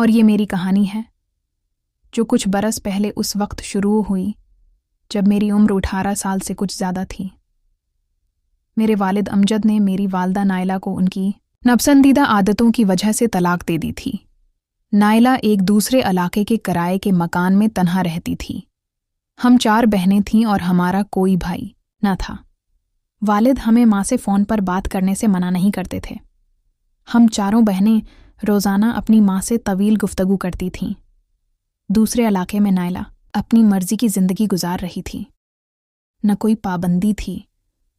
اور یہ میری کہانی ہے جو کچھ برس پہلے اس وقت شروع ہوئی جب میری عمر 18 سال سے کچھ زیادہ تھی۔ میرے والد امجد نے میری والدہ نائلہ کو ان کی ناپسندیدہ عادتوں کی وجہ سے طلاق دے دی تھی۔ نائلہ ایک دوسرے علاقے کے کرائے کے مکان میں تنہا رہتی تھی۔ ہم 4 بہنیں تھیں اور ہمارا کوئی بھائی نہ تھا۔ والد ہمیں ماں سے فون پر بات کرنے سے منع نہیں کرتے تھے۔ ہم 4 بہنیں روزانہ اپنی ماں سے طویل گفتگو کرتی تھیں۔ دوسرے علاقے میں نائلہ اپنی مرضی کی زندگی گزار رہی تھی۔ نہ کوئی پابندی تھی،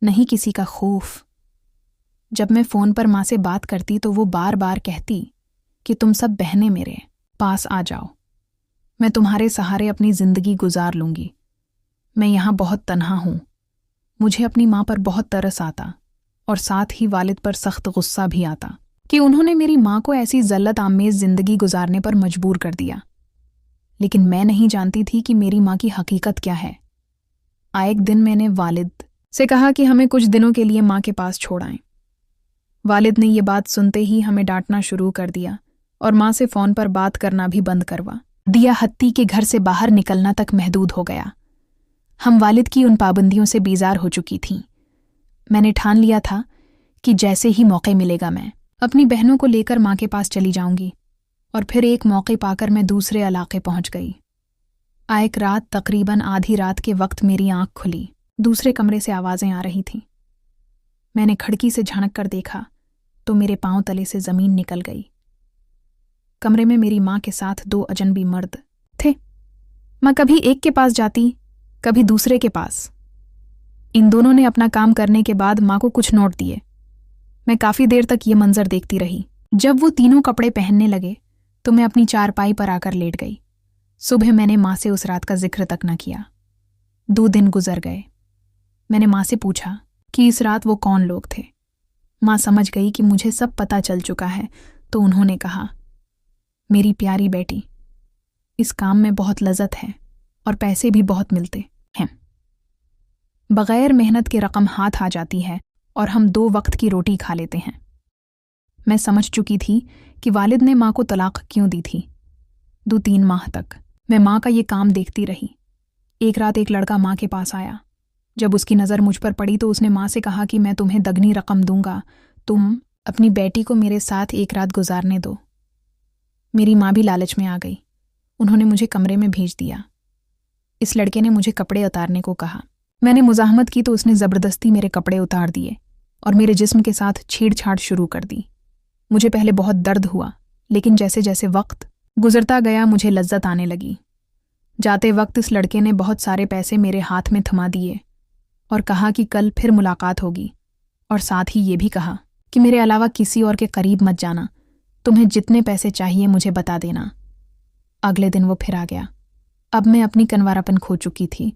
نہ ہی کسی کا خوف۔ جب میں فون پر ماں سے بات کرتی تو وہ بار بار کہتی کہ تم سب بہنیں میرے پاس آ جاؤ، میں تمہارے سہارے اپنی زندگی گزار لوں گی، میں یہاں بہت تنہا ہوں۔ مجھے اپنی ماں پر بہت ترس آتا اور ساتھ ہی والد پر سخت غصہ بھی آتا کہ انہوں نے میری ماں کو ایسی ذلت آمیز زندگی گزارنے پر مجبور کر دیا۔ لیکن میں نہیں جانتی تھی کہ میری ماں کی حقیقت کیا ہے۔ ایک دن میں نے والد سے کہا کہ ہمیں کچھ دنوں کے لیے ماں کے پاس چھوڑ آئیں۔ والد نے یہ بات سنتے ہی ہمیں ڈانٹنا شروع کر دیا اور ماں سے فون پر بات کرنا بھی بند کروا دیا، حتیٰ کہ گھر سے باہر نکلنا تک محدود ہو گیا۔ ہم والد کی ان پابندیوں سے بیزار ہو چکی تھیں۔ میں نے ٹھان لیا تھا کہ جیسے ہی موقع ملے گا میں اپنی بہنوں کو لے کر ماں کے پاس چلی جاؤں گی، اور پھر ایک موقع پا کر میں دوسرے علاقے پہنچ گئی۔ ایک رات تقریباً آدھی رات کے وقت میری آنکھ کھلی، دوسرے کمرے سے آوازیں آ رہی تھیں۔ میں نے کھڑکی سے جھانک کر دیکھا تو میرے پاؤں تلے سے زمین نکل گئی۔ کمرے میں میری ماں کے ساتھ 2 اجنبی مرد تھے۔ ماں کبھی ایک کے پاس جاتی، کبھی دوسرے کے پاس۔ ان دونوں نے اپنا کام کرنے کے بعد ماں کو کچھ نوٹ دیے۔ میں کافی دیر تک یہ منظر دیکھتی رہی۔ جب وہ تینوں کپڑے پہننے لگے تو میں اپنی چارپائی پر آ کر لیٹ گئی۔ صبح میں نے ماں سے اس رات کا ذکر تک نہ کیا۔ 2 دن گزر گئے۔ میں نے ماں سے پوچھا کہ اس رات وہ کون لوگ تھے۔ ماں سمجھ گئی کہ مجھے سب پتہ چل چکا ہے تو انہوں نے کہا، میری پیاری بیٹی، اس کام میں بہت لذت ہے اور پیسے بھی بہت ملتے ہیں۔ بغیر محنت کے رقم ہاتھ آ جاتی ہے اور ہم 2 وقت کی روٹی کھا لیتے ہیں۔ میں سمجھ چکی تھی کہ والد نے ماں کو طلاق کیوں دی تھی۔ 2-3 ماہ تک میں ماں کا یہ کام دیکھتی رہی۔ ایک رات ایک لڑکا ماں کے پاس آیا۔ جب اس کی نظر مجھ پر پڑی تو اس نے ماں سے کہا کہ میں تمہیں دگنی رقم دوں گا، تم اپنی بیٹی کو میرے ساتھ ایک رات گزارنے دو۔ میری ماں بھی لالچ میں آ گئی۔ انہوں نے مجھے کمرے میں بھیج دیا۔ اس لڑکے نے مجھے کپڑے اتارنے کو کہا۔ میں نے مزاحمت کی تو اس نے زبردستی میرے کپڑے اتار دیے اور میرے جسم کے ساتھ چھیڑ چھاڑ شروع کر دی۔ مجھے پہلے بہت درد ہوا، لیکن جیسے جیسے وقت گزرتا گیا مجھے لذت آنے لگی۔ جاتے وقت اس لڑکے نے بہت سارے پیسے میرے ہاتھ میں تھما دیے اور کہا کہ کل پھر ملاقات ہوگی، اور ساتھ ہی یہ بھی کہا کہ میرے علاوہ کسی اور کے قریب مت جانا، تمہیں جتنے پیسے چاہیے مجھے بتا دینا۔ اگلے دن وہ پھر آ گیا۔ اب میں اپنی کنوارپن کھو چکی تھی۔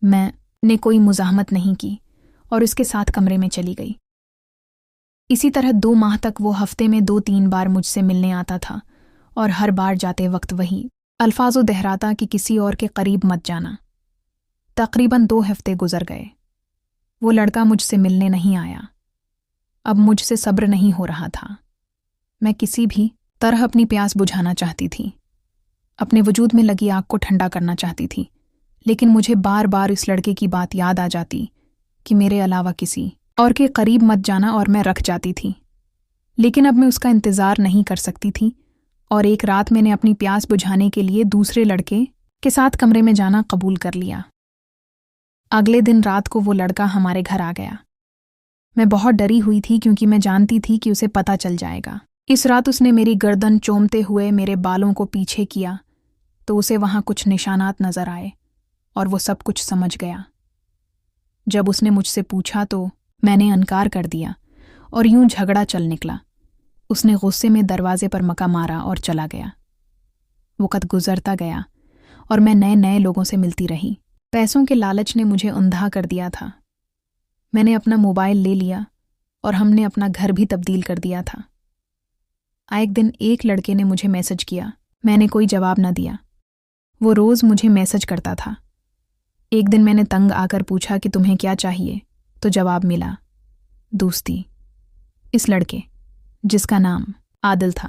میں نے کوئی مزاحمت نہیں کی اور اس کے ساتھ کمرے میں چلی گئی۔ اسی طرح 2 ماہ تک وہ ہفتے میں 2-3 بار مجھ سے ملنے آتا تھا اور ہر بار جاتے وقت وہی الفاظ دہراتا کہ کسی اور کے قریب مت جانا۔ تقریباً 2 ہفتے گزر گئے۔ وہ لڑکا مجھ سے ملنے نہیں آیا۔ اب مجھ سے صبر نہیں ہو رہا تھا۔ میں کسی بھی طرح اپنی پیاس بجھانا چاہتی تھی، اپنے وجود میں لگی آگ کو ٹھنڈا کرنا چاہتی تھی، لیکن مجھے بار بار اس لڑکے کی بات یاد آ جاتی کہ میرے علاوہ کسی اور کے قریب مت جانا، اور میں رکھ جاتی تھی۔ لیکن اب میں اس کا انتظار نہیں کر سکتی تھی، اور ایک رات میں نے اپنی پیاس بجھانے کے لیے دوسرے لڑکے کے ساتھ کمرے میں جانا قبول کر لیا۔ اگلے دن رات کو وہ لڑکا ہمارے گھر آ گیا۔ میں بہت ڈری ہوئی تھی کیونکہ میں جانتی تھی کہ اسے پتہ چل جائے گا۔ اس رات اس نے میری گردن چومتے ہوئے میرے بالوں کو پیچھے کیا تو اسے وہاں کچھ نشانات نظر آئے اور وہ سب کچھ سمجھ گیا۔ جب اس نے مجھ سے پوچھا تو میں نے انکار کر دیا اور یوں جھگڑا چل نکلا۔ اس نے غصے میں دروازے پر مکہ مارا اور چلا گیا۔ وقت گزرتا گیا اور میں نئے لوگوں سے ملتی رہی۔ پیسوں کے لالچ نے مجھے اندھا کر دیا تھا۔ میں نے اپنا موبائل لے لیا اور ہم نے اپنا گھر بھی تبدیل کر دیا تھا۔ ایک دن ایک لڑکے نے مجھے میسج کیا۔ میں نے کوئی جواب نہ دیا۔ وہ روز مجھے میسج کرتا تھا۔ ایک دن میں نے تنگ آ کر پوچھا کہ تمہیں کیا چاہیے، تو جواب ملا، دوستی۔ اس لڑکے، جس کا نام عادل تھا،